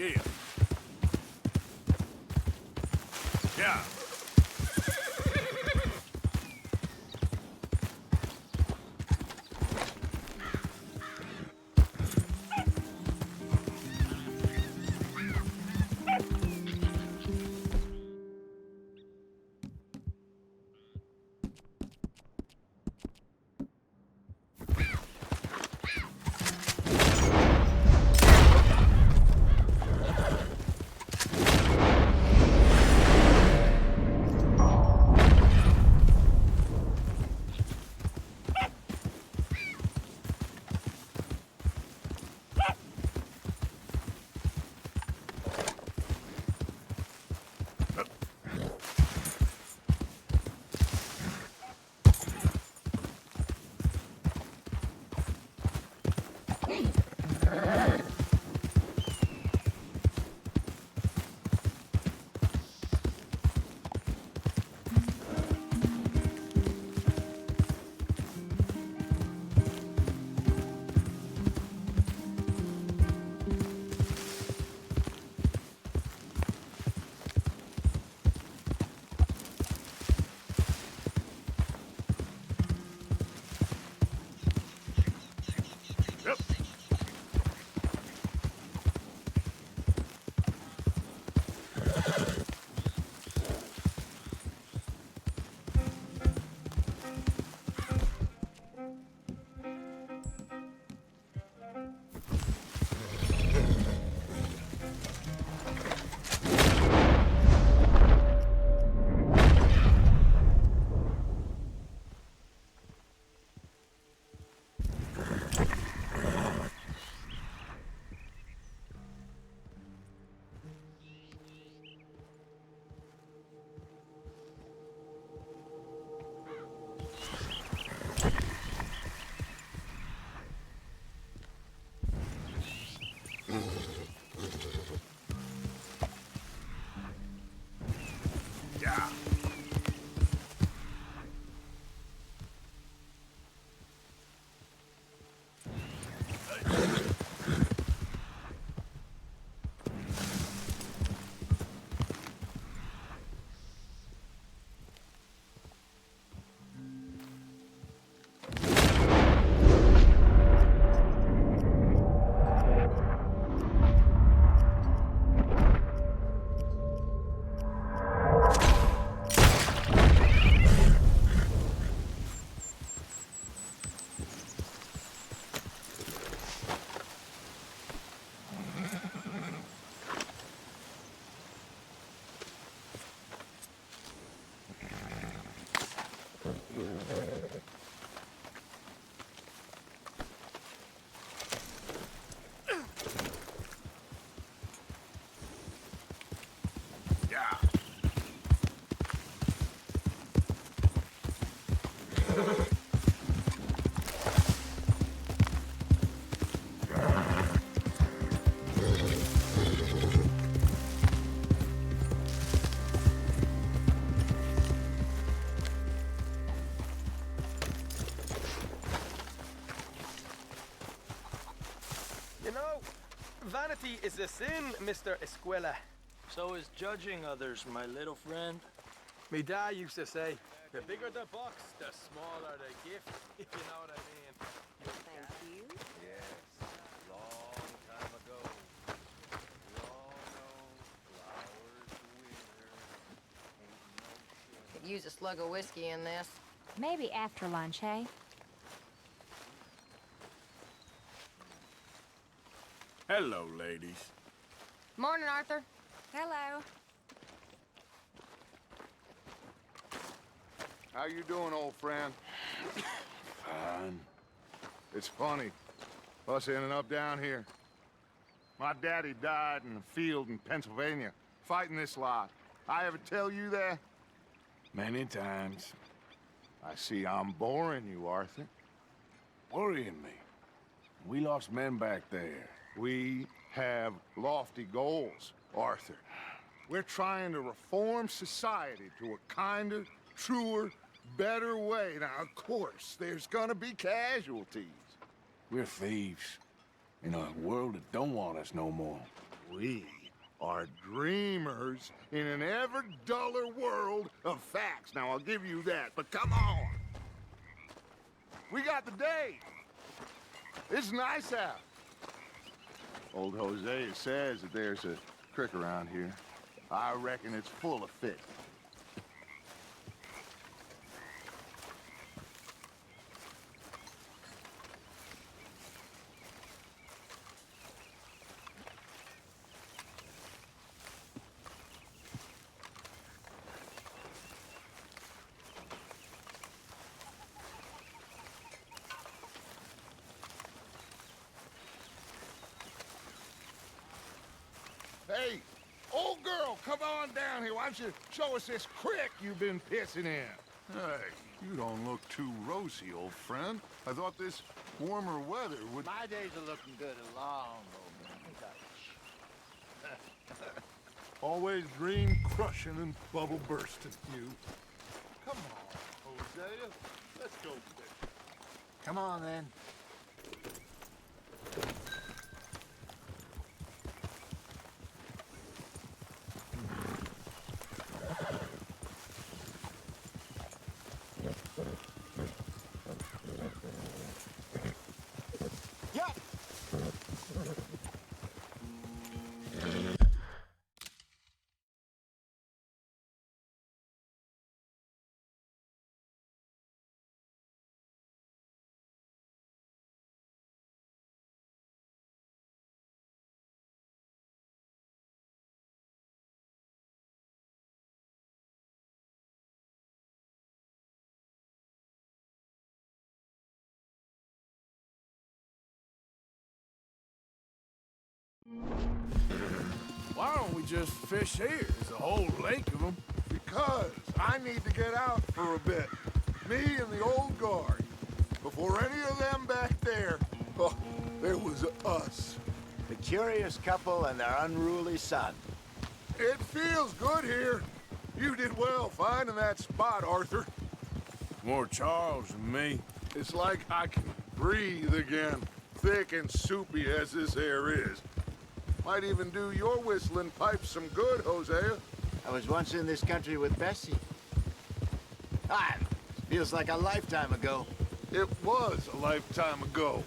Yeah. Yeah. Yep. Yeah. Yeah. You know, vanity is a sin, Mr. Escuela. So is judging others, my little friend. Me dad used to say, the bigger the box, the smaller the gift, if you know what I mean. Thank you. Yes, long time ago. We all know flowers wither, ain't no shame. Could use a slug of whiskey in this. Maybe after lunch, hey? Hello, ladies. Morning, Arthur. Hello. How you doing, old friend? Fine. It's funny, us ending up down here. My daddy died in a field in Pennsylvania, fighting this lot. I ever tell you that? Many times. I see I'm boring you, Arthur. Worrying me. We lost men back there. We have lofty goals, Arthur. We're trying to reform society to a kinder, truer, better way. Now, of course, there's gonna be casualties. We're thieves. In a world that don't want us no more. We are dreamers in an ever duller world of facts. Now, I'll give you that, but come on. We got the day. It's nice out. Old Hosea says that there's a creek around here. I reckon it's full of fish. Hey, old girl, come on down here. Why don't you show us this creek you've been pissing in? Hey, you don't look too rosy, old friend. I thought this warmer weather would... My days are looking good along, old man. Always dream crushing and bubble bursting, you. Come on, Hosea. Let's go fishing. Come on, then. Why don't we just fish here? There's a whole lake of them. Because I need to get out for a bit. Me and the old guard. Before any of them back there, oh, there was us. The curious couple and their unruly son. It feels good here. You did well finding that spot, Arthur. More Charles than me. It's like I can breathe again, thick and soupy as this air is. Might even do your whistling pipes some good, Hosea. I was once in this country with Bessie. Feels like a lifetime ago. It was a lifetime ago.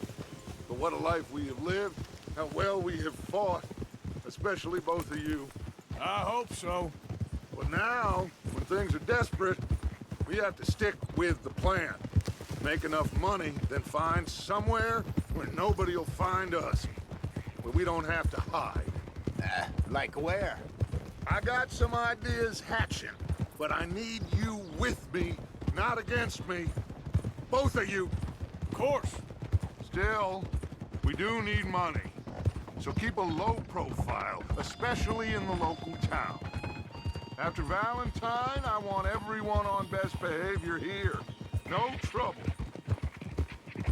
But what a life we have lived, how well we have fought, especially both of you. I hope so. But now, when things are desperate, we have to stick with the plan. Make enough money, then find somewhere where nobody will find us. Where we don't have to hide. Like where? I got some ideas hatching, but I need you with me, not against me. Both of you. Of course. Still, we do need money. So keep a low profile, especially in the local town. After Valentine, I want everyone on best behavior here. No trouble.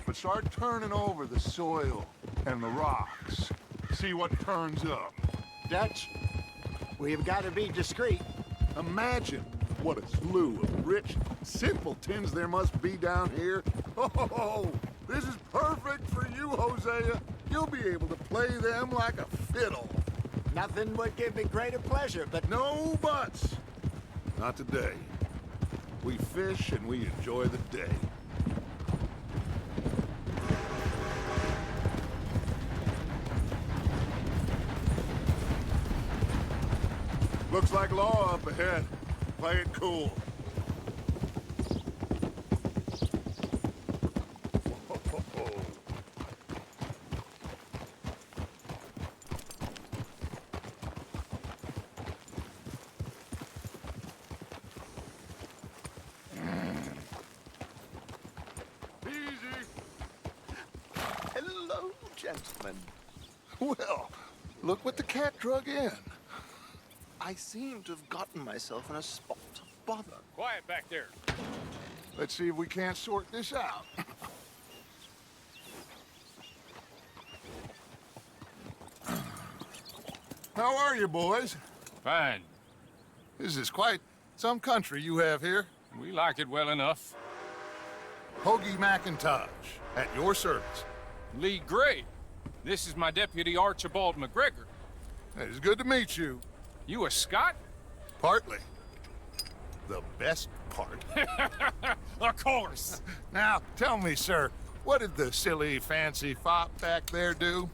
But start turning over the soil and the rocks. See what turns up. Dutch, we've got to be discreet. Imagine what a slew of rich simpletons there must be down here. Oh, this is perfect for you, Hosea. You'll be able to play them like a fiddle. Nothing would give me greater pleasure, but No buts. Not today. We fish and we enjoy the day. Looks like law up ahead. Play it cool. hello, gentlemen. Well, look what the cat drug in. I seem to have gotten myself in a spot of bother. Quiet back there. Let's see if we can't sort this out. How are you, boys? Fine. This is quite some country you have here. We like it well enough. Hoagie McIntosh, at your service. Lee Gray. This is my deputy, Archibald McGregor. It's good to meet you. You a Scot? Partly. The best part. Of course. Now, tell me, sir, what did the silly, fancy fop back there do?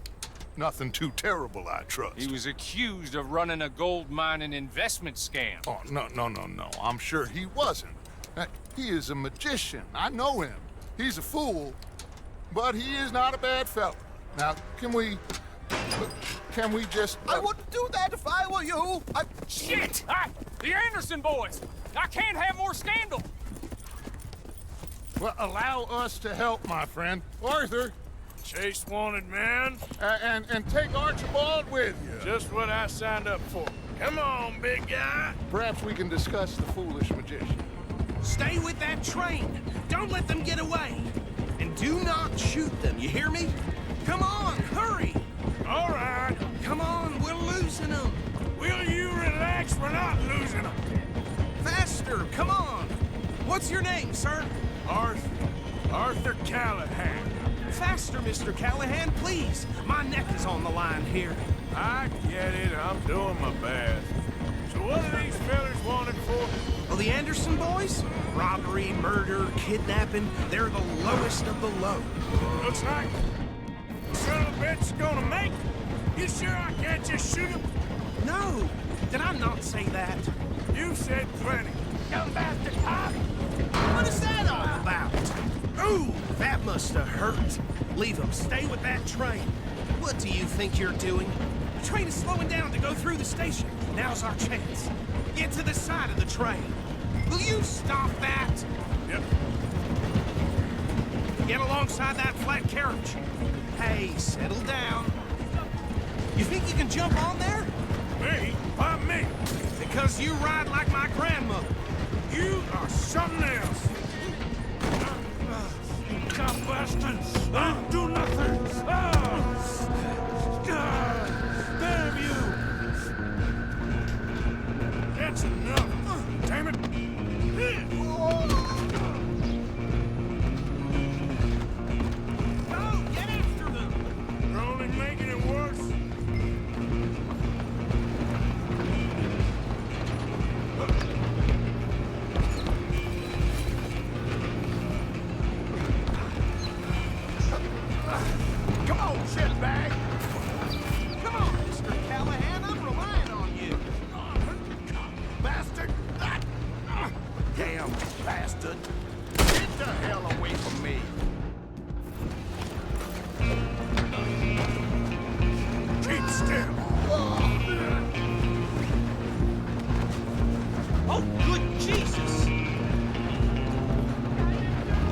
Nothing too terrible, I trust. He was accused of running a gold mining investment scam. Oh, no. I'm sure he wasn't. He is a magician. I know him. He's a fool, but he is not a bad fellow. Now, can we just... I wouldn't do that if I were you. Shit! The Anderson boys! I can't have more scandal! Well, allow us to help, my friend. Arthur, Chase wanted man. and take Archibald with you. Just what I signed up for. Come on, big guy. Perhaps we can discuss the foolish magician. Stay with that train. Don't let them get away. And do not shoot them, you hear me? Come on, hurry! All right. Come on, we're losing them. Will you relax? We're not losing them. Faster, come on! What's your name, sir? Arthur Callahan. Faster, Mr. Callahan, please. My neck is on the line here. I get it. I'm doing my best. So what are these fellas wanted for? Well, the Anderson boys? Robbery, murder, kidnapping. They're the lowest of the low. Looks like son of a bitch is gonna make it. You sure I can't just shoot him? No! Did I not say that? You said plenty. Young bastard, huh? What is that all about? Ooh, that must have hurt. Leave them. Stay with that train. What do you think you're doing? The train is slowing down to go through the station. Now's our chance. Get to the side of the train. Will you stop that? Yep. Get alongside that flat carriage. Hey, settle down. You think you can jump on there? Me? Why me? Because you ride like my grandmother. You are something else. God bastards! I'll do nothing! Damn you! That's enough! Damn it! Go, get after them! You're only making it worse. Come on, shitbag! Come on, Mr. Callahan, I'm relying on you. Bastard! Damn bastard! Get the hell away from me! Keep still! Oh, good Jesus!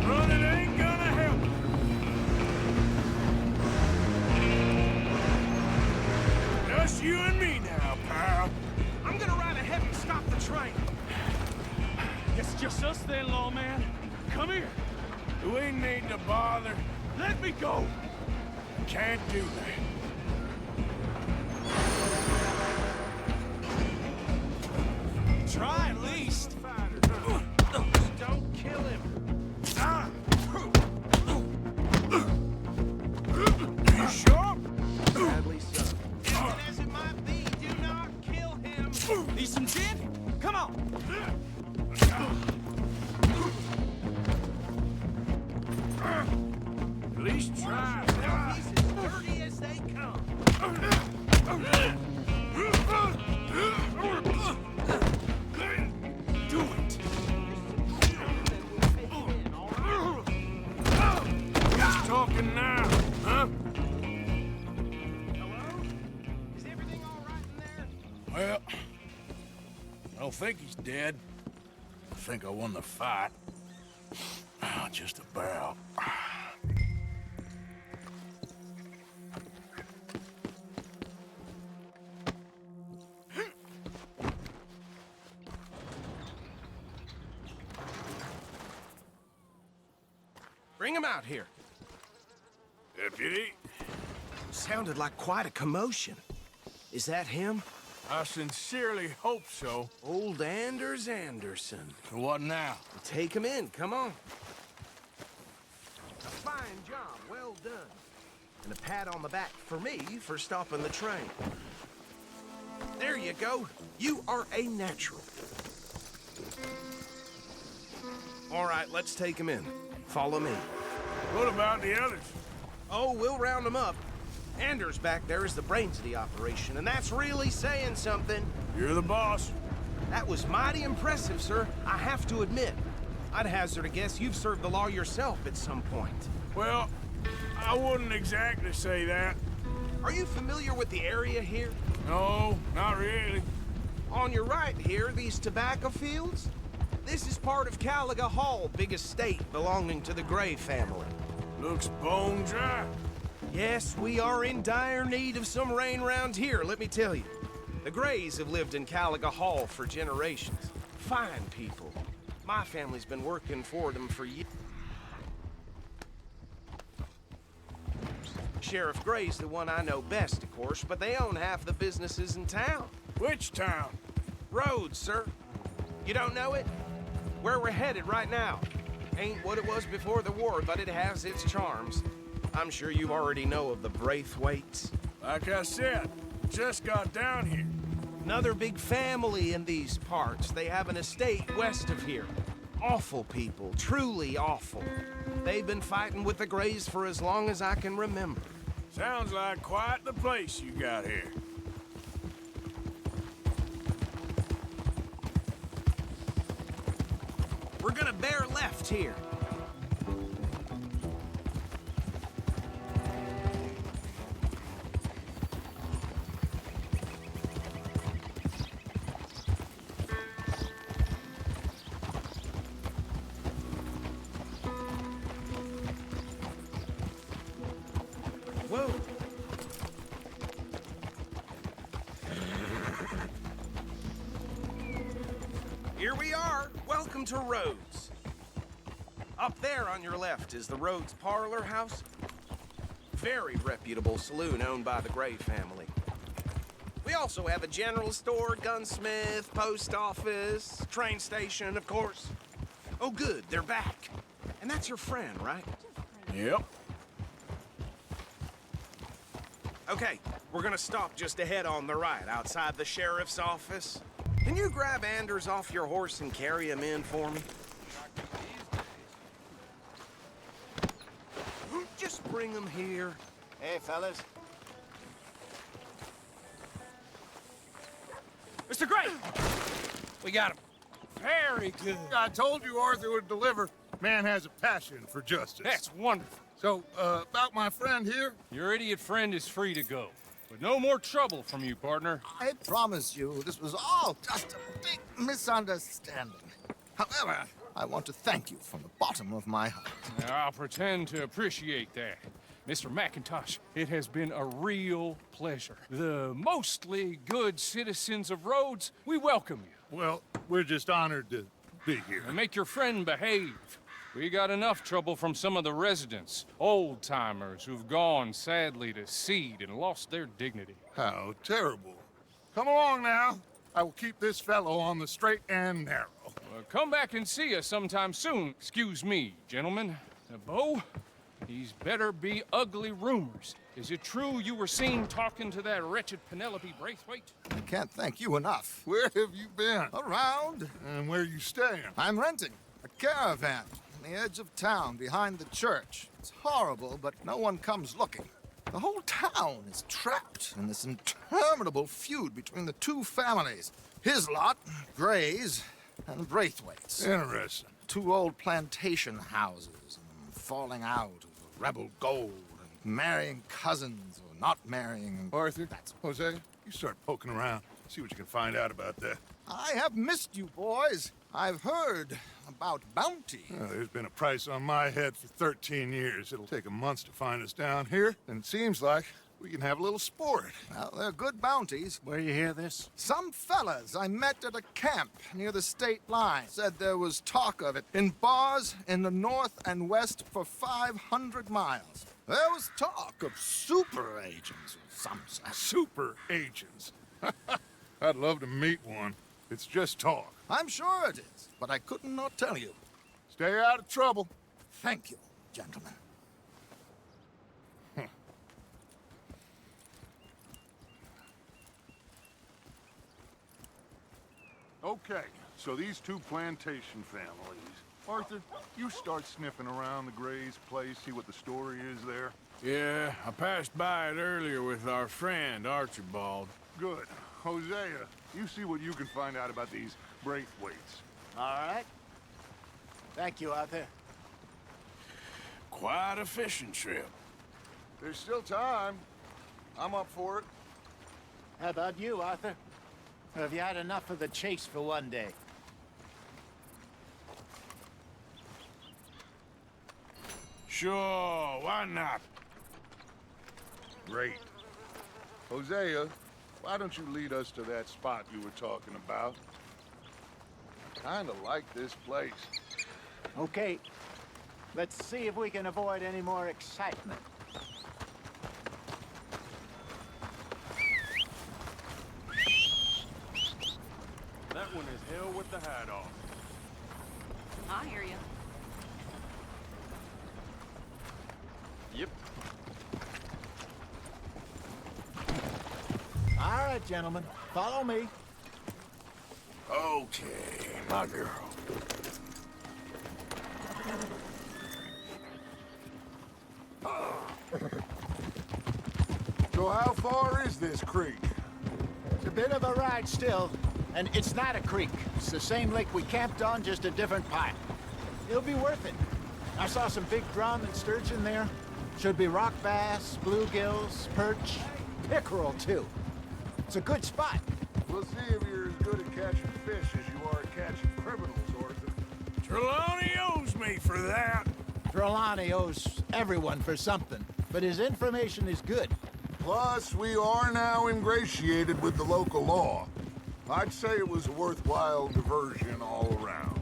Running ain't gonna help. Just you and me now, pal. I'm gonna ride ahead and stop the train. It's just us then, lawman. Come here. Do we need to bother? Let me go. Can't do that. Try at least. Don't kill him. You sure? Sadly so. Even as it might be, do not kill him. Need some gin? Come on. At least try. He's as dirty as they come. Do it. Who's talking now, huh? Hello? Is everything all right in there? Well, I don't think he's dead. I think I won the fight. Just about. Bring him out here. Deputy, Sounded like quite a commotion. Is that him? I sincerely hope so. Old Anders Anderson. What now? Take him in, come on. A fine job, well done. And a pat on the back for me for stopping the train. There you go. You are a natural. All right, let's take him in. Follow me. What about the others? Oh, we'll round them up. Anders back there is the brains of the operation, and that's really saying something. You're the boss. That was mighty impressive, sir. I have to admit. I'd hazard a guess you've served the law yourself at some point. Well, I wouldn't exactly say that. Are you familiar with the area here? No, not really. On your right here, these tobacco fields? This is part of Caliga Hall, big estate belonging to the Gray family. Looks bone dry. Yes, we are in dire need of some rain round here, let me tell you. The Grays have lived in Caliga Hall for generations. Fine people. My family's been working for them for years. Sheriff Gray's the one I know best, of course, but they own half the businesses in town. Which town? Rhodes, sir. You don't know it? Where we're headed right now. Ain't what it was before the war, but it has its charms. I'm sure you already know of the Braithwaites. Like I said, just got down here. Another big family in these parts. They have an estate west of here. Awful people, truly awful. They've been fighting with the Grays for as long as I can remember. Sounds like quite the place you got here. We're gonna bear left here. Whoa. Here we are. Welcome to Rhodes. Up there on your left is the Rhodes Parlor House. Very reputable saloon owned by the Gray family. We also have a general store, gunsmith, post office, train station, of course. Oh, good, they're back. And that's your friend, right? Yep. Okay, we're gonna stop just ahead on the right, outside the sheriff's office. Can you grab Anders off your horse and carry him in for me? Just bring him here. Hey, fellas. Mr. Gray! We got him. Very good. I told you Arthur would deliver. Man has a passion for justice. That's wonderful. So, about my friend here? Your idiot friend is free to go. But no more trouble from you, partner. I promise you, this was all just a big misunderstanding. However, I want to thank you from the bottom of my heart. Now, I'll pretend to appreciate that. Mr. McIntosh, it has been a real pleasure. The mostly good citizens of Rhodes, we welcome you. Well, we're just honored to be here. And make your friend behave. We got enough trouble from some of the residents, old-timers who've gone, sadly, to seed and lost their dignity. How terrible. Come along now. I will keep this fellow on the straight and narrow. Come back and see us sometime soon. Excuse me, gentlemen. Bo, these better be ugly rumors. Is it true you were seen talking to that wretched Penelope Braithwaite? I can't thank you enough. Where have you been? Around. And where you staying? I'm renting a caravan on the edge of town behind the church. It's horrible, but no one comes looking. The whole town is trapped in this interminable feud between the two families. His lot, Grays, and Braithwaite's. Interesting. Two old plantation houses, and falling out of rebel gold, and marrying cousins or not marrying. Arthur, Jose, you start poking around. See what you can find out about that. I have missed you, boys. I've heard about bounty. There's been a price on my head for 13 years. It'll take a month to find us down here, and it seems like we can have a little sport. Well, they're good bounties. Where you hear this? Some fellas I met at a camp near the state line said there was talk of it in bars in the north and west for 500 miles. There was talk of super agents of some sort. Super agents. I'd love to meet one. It's just talk. I'm sure it is, but I couldn't not tell you. Stay out of trouble. Thank you, gentlemen. Okay, so these two plantation families. Arthur, you start sniffing around the Gray's place, see what the story is there. Yeah, I passed by it earlier with our friend, Archibald. Good. Hosea, you see what you can find out about these Braithwaites. All right. Thank you, Arthur. Quite a fishing trip. There's still time. I'm up for it. How about you, Arthur? Or have you had enough of the chase for one day? Sure, why not? Great. Hosea, why don't you lead us to that spot you were talking about? Kinda like this place. Okay. Let's see if we can avoid any more excitement. That one is hell with the hat off. I hear you. Yep. All right, gentlemen. Follow me. Okay, my girl. So how far is this creek? It's a bit of a ride still, and it's not a creek. It's the same lake we camped on, just a different part. It'll be worth it. I saw some big drum and sturgeon there. Should be rock bass, bluegills, perch, pickerel too. It's a good spot. We'll see if you're as good at catching fish as you are at catching criminals, Arthur. Trelawney owes me for that. Trelawney owes everyone for something, but his information is good. Plus, we are now ingratiated with the local law. I'd say it was a worthwhile diversion all around.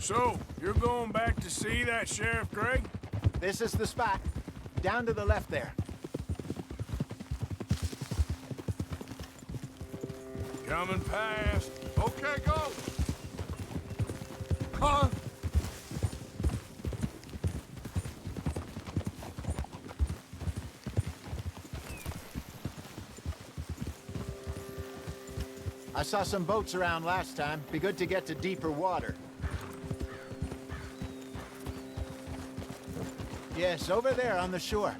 So, you're going back to see that Sheriff Gray? This is the spot. Down to the left there. Coming past. Okay, go! Huh? I saw some boats around last time. Be good to get to deeper water. Yes, over there on the shore.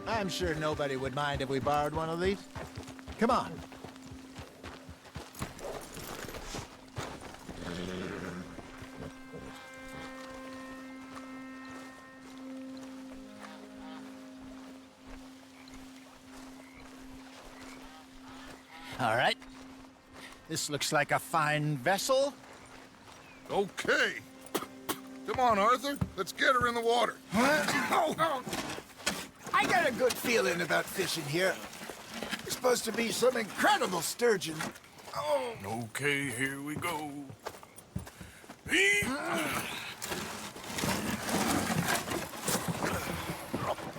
I'm sure nobody would mind if we borrowed one of these. Come on. All right. This looks like a fine vessel. Okay. Come on, Arthur. Let's get her in the water. Oh. I got a good feeling about fishing here. It's supposed to be some incredible sturgeon. Oh. Okay, here we go.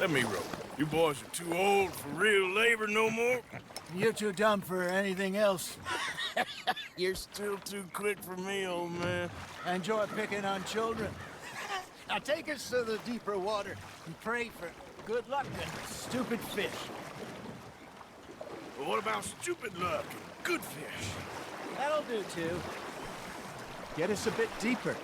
Let me row. You boys are too old for real labor no more. You're too dumb for anything else. You're still too quick for me, old man. Enjoy picking on children. Now take us to the deeper water and pray for good luck and stupid fish. But what about stupid luck and good fish? That'll do, too. Get us a bit deeper.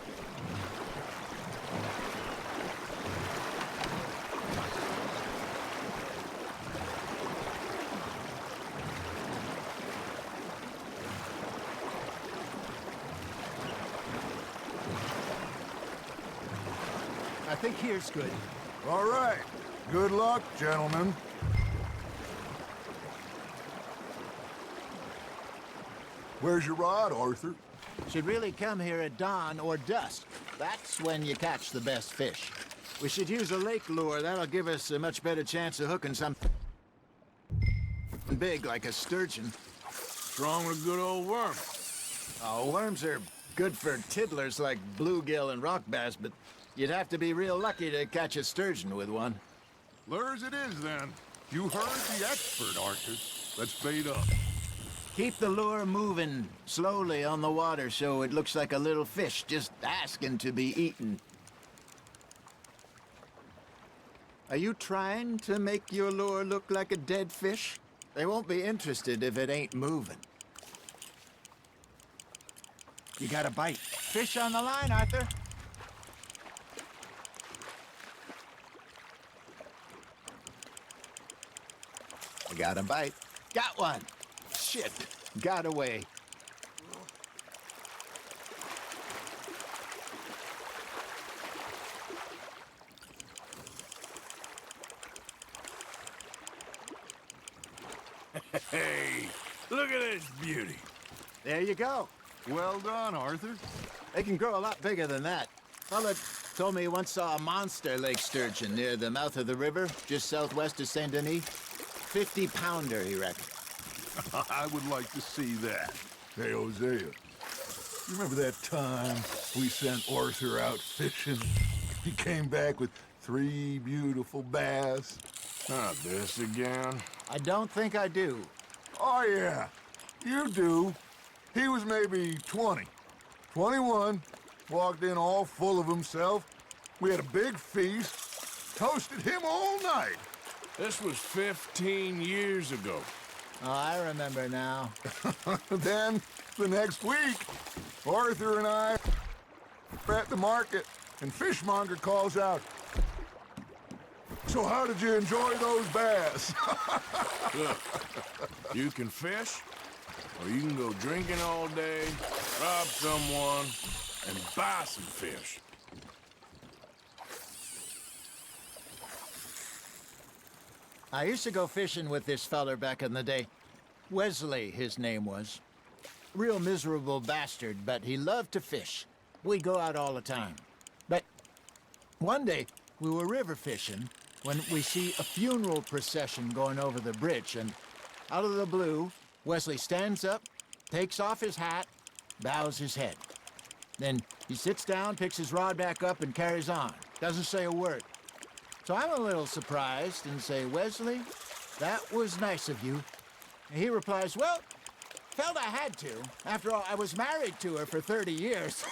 I think here's good. All right. Good luck, gentlemen. Where's your rod, Arthur? Should really come here at dawn or dusk. That's when you catch the best fish. We should use a lake lure. That'll give us a much better chance of hooking something big like a sturgeon. What's wrong with a good old worm? Oh, worms are good for tiddlers like bluegill and rock bass, but you'd have to be real lucky to catch a sturgeon with one. Lures it is, then. You heard the expert, Arthur. Let's bait up. Keep the lure moving slowly on the water so it looks like a little fish just asking to be eaten. Are you trying to make your lure look like a dead fish? They won't be interested if it ain't moving. You got a bite. Fish on the line, Arthur. I got a bite. Got one. Shit. Got away. Hey, look at this beauty. There you go. Well done, Arthur. They can grow a lot bigger than that. Fella told me he once saw a monster lake sturgeon near the mouth of the river, just southwest of Saint Denis. 50-pounder, he reckoned. I would like to see that. Hey, Hosea, you remember that time we sent Arthur out fishing? He came back with 3 beautiful bass. Not this again. I don't think I do. Oh, yeah, you do. He was maybe 20, 21, walked in all full of himself. We had a big feast, toasted him all night. This was 15 years ago. Oh, I remember now. Then, the next week, Arthur and I were at the market, and Fishmonger calls out, "So how did you enjoy those bass?" Look, you can fish, or you can go drinking all day, rob someone, and buy some fish. I used to go fishing with this feller back in the day. Wesley, his name was. Real miserable bastard, but he loved to fish. We'd go out all the time. But one day, we were river fishing when we see a funeral procession going over the bridge, and out of the blue, Wesley stands up, takes off his hat, bows his head. Then he sits down, picks his rod back up, and carries on. Doesn't say a word. So I'm a little surprised and say, "Wesley, that was nice of you." And he replies, "Well, felt I had to. After all, I was married to her for 30 years.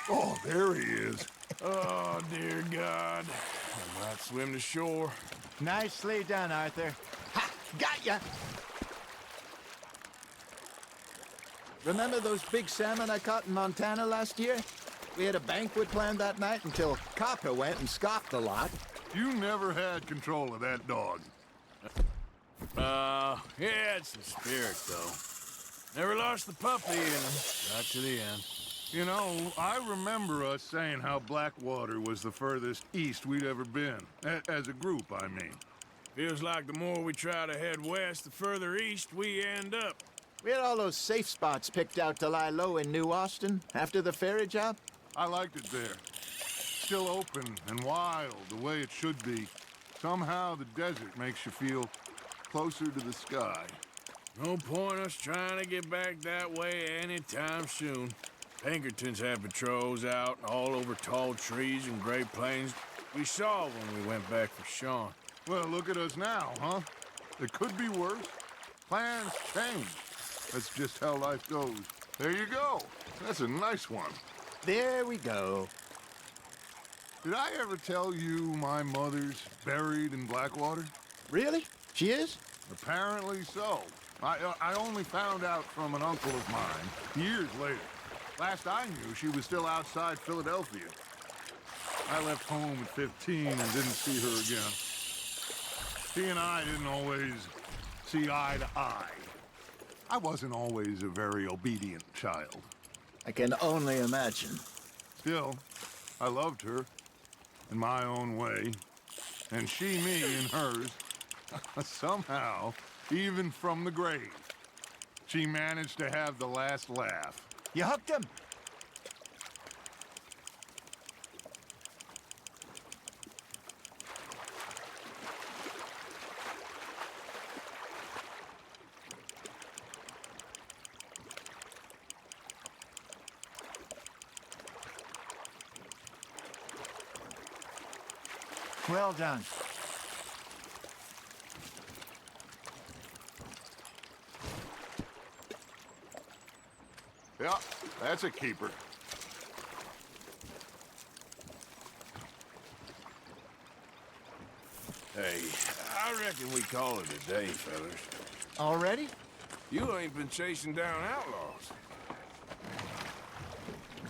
Oh, there he is. Oh, dear God. I might swim to shore. Nicely done, Arthur. Ha! Got ya! Remember those big salmon I caught in Montana last year? We had a banquet planned that night until Copper went and scoffed a lot. You never had control of that dog. Yeah, it's the spirit, though. Never lost the puppy and got to the end. You know, I remember us saying how Blackwater was the furthest east we'd ever been. As a group, I mean. Feels like the more we try to head west, the further east we end up. We had all those safe spots picked out to lie low in New Austin after the ferry job. I liked it there. Still open and wild, the way it should be. Somehow the desert makes you feel closer to the sky. No point us trying to get back that way anytime soon. Pinkertons had patrols out all over tall trees and Great Plains. We saw when we went back for Sean. Well, look at us now, huh? It could be worse. Plans change. That's just how life goes. There you go. That's a nice one. There we go. Did I ever tell you my mother's buried in Blackwater? Really? She is? Apparently so. I only found out from an uncle of mine years later. Last I knew, she was still outside Philadelphia. I left home at 15 and didn't see her again. She and I didn't always see eye to eye. I wasn't always a very obedient child. I can only imagine. Still, I loved her in my own way, and she me in hers. Somehow, even from the grave, she managed to have the last laugh. You hooked him? Well done. Yeah, that's a keeper. Hey, I reckon we call it a day, fellas. Already? You ain't been chasing down outlaws.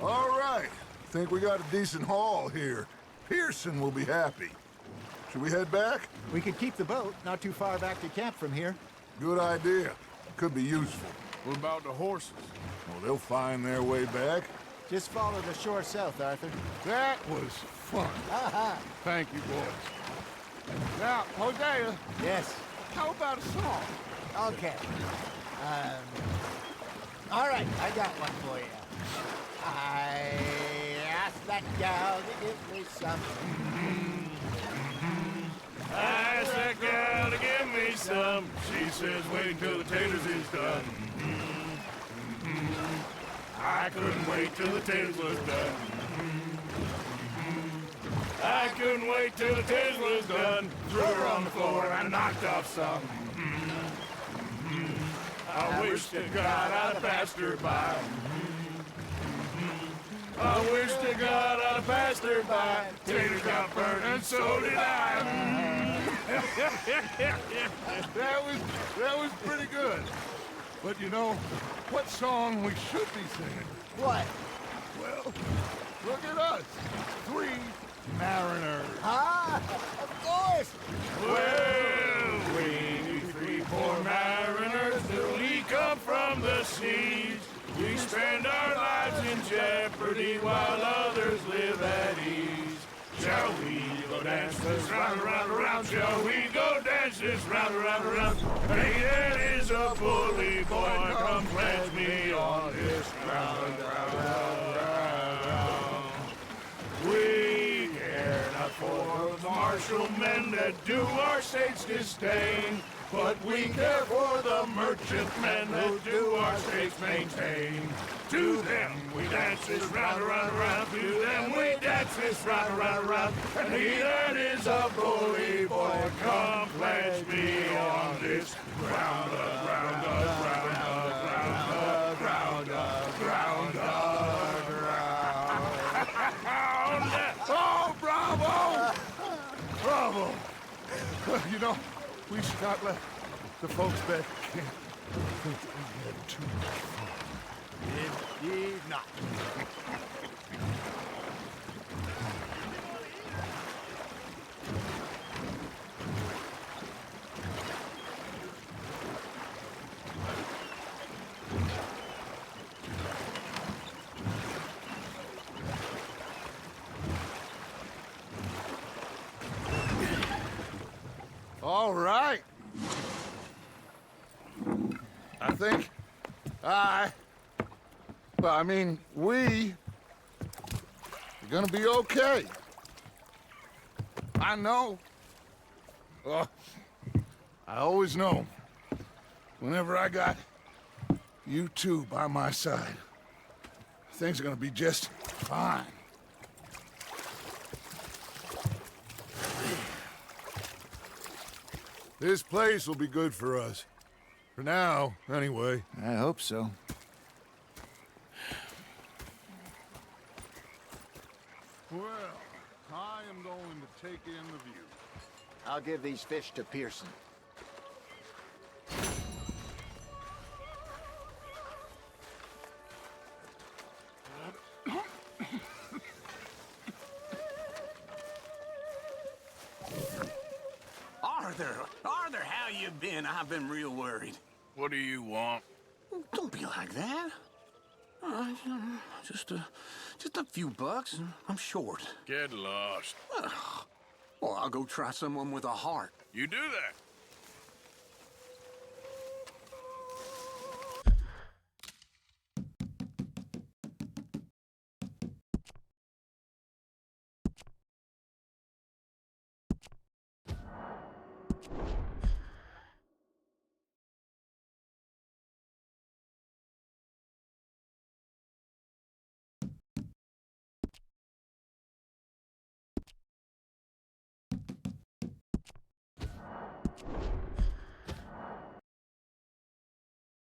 All right. Think we got a decent haul here. Pearson will be happy. Should we head back? We could keep the boat not too far back to camp from here. Good idea. Could be useful. What about the horses? Well, they'll find their way back. Just follow the shore south, Arthur. That was fun. Thank you, boys. Now, Hosea, Yes. how about a song? Okay. All right, I got one for you. I asked that gal to give me some. I asked that gal to give me some. She says wait till the taters is done. I couldn't wait till the taters was done. I couldn't wait till the taters was done. Threw her on the floor and knocked off some. I wish to God I'd passed her by. I wish to God I'd passed her by. Taters got burned and so did I. That was pretty good. But you know, what song we should be singing? What? Well, look at us. 3 mariners. Ah, of course. Well, we 3 poor mariners newly come from the seas. We spend our lives in jeopardy while others live at ease. Shall we go dance this round, around, around? Shall we go dance this round, around, around? Hey, that is a bully boy. Come pledge me on this ground, ground. We care not for the martial men that do our state's disdain, but we care for the merchant men that do our states maintain. To them we dance this round, around, around. To them we dance this round, around, around. And he that is a bully boy, come pledge me on this ground, ground, ground, ground, ground, ground, ground. Oh, bravo! Bravo! You know, we should not let the folks back in think that we had too much fun. Indeed not. All right. I think Well, I mean, we're gonna be okay. I know. Oh, I always know. Whenever I got you two by my side, things are gonna be just fine. This place will be good for us. For now, anyway. I hope so. Well, I am going to take in the view. I'll give these fish to Pearson. Arthur, how you been? I've been real worried. What do you want? Don't be like that. Just a few bucks, and I'm short. Get lost. Well, I'll go try someone with a heart. You do that.